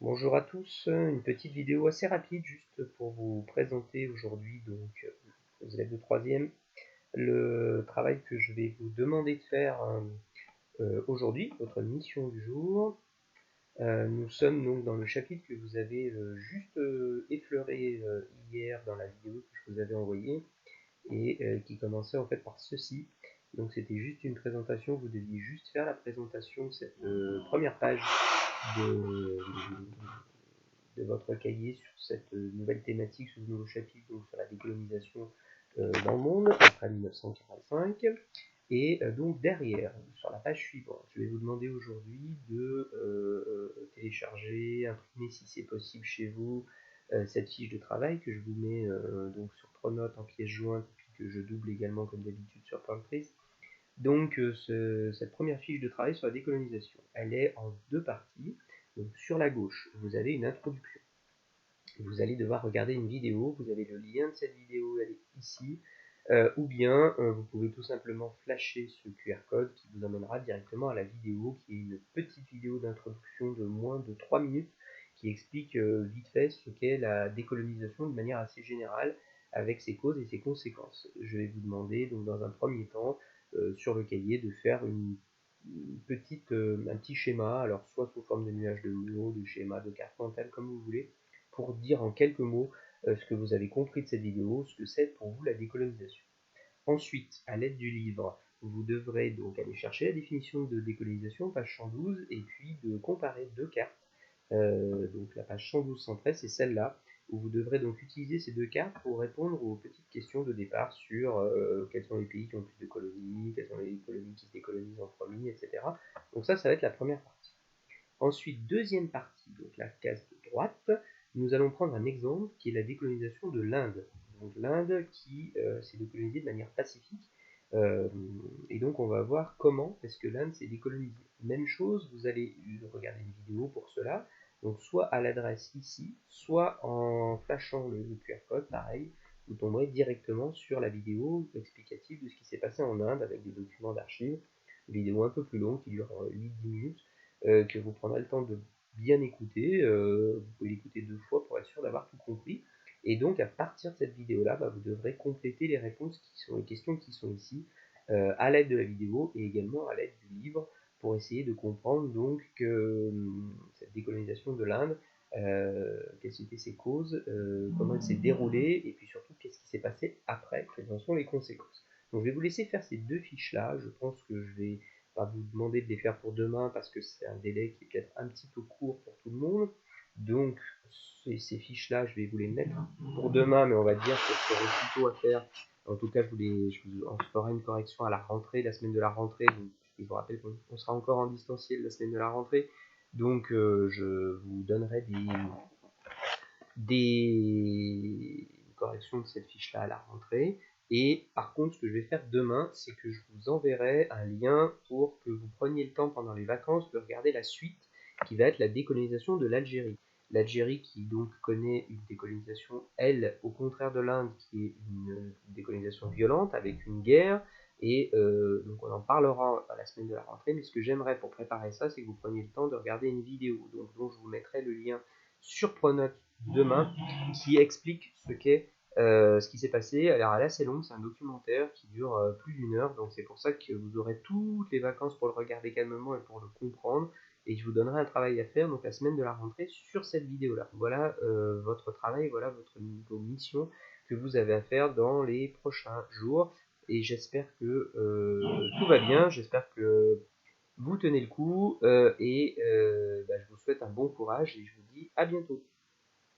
Bonjour à tous, une petite vidéo assez rapide juste pour vous présenter aujourd'hui, donc aux élèves de 3e, le travail que je vais vous demander de faire aujourd'hui, votre mission du jour. Nous sommes donc dans le chapitre que vous avez juste effleuré hier dans la vidéo que je vous avais envoyée et qui commençait en fait par ceci. Donc c'était juste une présentation, vous deviez juste faire la présentation de cette première page de, de votre cahier sur cette nouvelle thématique, sur ce nouveau chapitre, donc sur la décolonisation dans le monde après 1945. Et donc derrière, sur la page suivante, je vais vous demander aujourd'hui de télécharger, imprimer si c'est possible chez vous cette fiche de travail que je vous mets donc sur Pronote en pièce jointe et puis que je double également comme d'habitude sur Pinterest. Donc cette première fiche de travail sur la décolonisation, elle est en deux parties. Donc sur la gauche, vous avez une introduction. Vous allez devoir regarder une vidéo, vous avez le lien de cette vidéo, elle est ici, ou bien vous pouvez tout simplement flasher ce QR code qui vous emmènera directement à la vidéo, qui est une petite vidéo d'introduction de moins de 3 minutes, qui explique vite fait ce qu'est la décolonisation de manière assez générale, avec ses causes et ses conséquences. Je vais vous demander donc dans un premier temps, sur le cahier, de faire un petit schéma, alors soit sous forme de nuage de mots, de schéma, de carte mentale, comme vous voulez, pour dire en quelques mots ce que vous avez compris de cette vidéo, ce que c'est pour vous la décolonisation. Ensuite, à l'aide du livre, vous devrez donc aller chercher la définition de décolonisation, page 112, et puis de comparer deux cartes. Donc la page 112-113, c'est celle-là, où vous devrez donc utiliser ces deux cartes pour répondre aux petites questions de départ sur quels sont les pays qui ont plus de colonies, quelles sont les colonies qui se décolonisent en premier, etc. Donc ça va être la première partie. Ensuite, deuxième partie, donc la case de droite, nous allons prendre un exemple qui est la décolonisation de l'Inde. Donc l'Inde qui s'est décolonisée de manière pacifique. Et donc on va voir comment est-ce que l'Inde s'est décolonisée. Même chose, vous allez regarder une vidéo pour cela. Donc soit à l'adresse ici, soit en flashant le QR code, pareil, vous tomberez directement sur la vidéo explicative de ce qui s'est passé en Inde avec des documents d'archives. Une vidéo un peu plus longue qui dure 8-10 minutes que vous prendrez le temps de bien écouter. Vous pouvez l'écouter 2 fois pour être sûr d'avoir tout compris. Et donc, à partir de cette vidéo-là, vous devrez compléter les réponses qui sont les questions qui sont ici à l'aide de la vidéo et également à l'aide du livre pour essayer de comprendre donc cette décolonisation de l'Inde, quelles étaient ses causes, comment elle s'est déroulée et puis surtout qu'est-ce qui s'est passé après, quelles en sont les conséquences. Donc, je vais vous laisser faire ces deux fiches-là. Je pense que je vais vous demander de les faire pour demain parce que c'est un délai qui est peut-être un petit peu court pour tout le monde. Donc ces fiches-là, je vais vous les mettre pour demain, mais on va dire que c'est plutôt à faire. En tout cas, on fera une correction à la rentrée, la semaine de la rentrée. Donc, je vous rappelle qu'on sera encore en distanciel la semaine de la rentrée. Donc, je vous donnerai des corrections de cette fiche-là à la rentrée. Et par contre, ce que je vais faire demain, c'est que je vous enverrai un lien pour que vous preniez le temps pendant les vacances de regarder la suite qui va être la décolonisation de l'Algérie. L'Algérie qui donc connaît une décolonisation, elle, au contraire de l'Inde, qui est une décolonisation violente avec une guerre. Et donc on en parlera à la semaine de la rentrée, mais ce que j'aimerais pour préparer ça, c'est que vous preniez le temps de regarder une vidéo, donc dont je vous mettrai le lien sur Pronote demain, qui explique ce qui s'est passé. Alors elle est assez longue, c'est un documentaire qui dure plus d'1 heure, donc c'est pour ça que vous aurez toutes les vacances pour le regarder calmement et pour le comprendre. Et je vous donnerai un travail à faire, donc la semaine de la rentrée, sur cette vidéo-là. Voilà votre travail, voilà vos missions que vous avez à faire dans les prochains jours. Et j'espère que tout va bien, j'espère que vous tenez le coup, et je vous souhaite un bon courage et je vous dis à bientôt.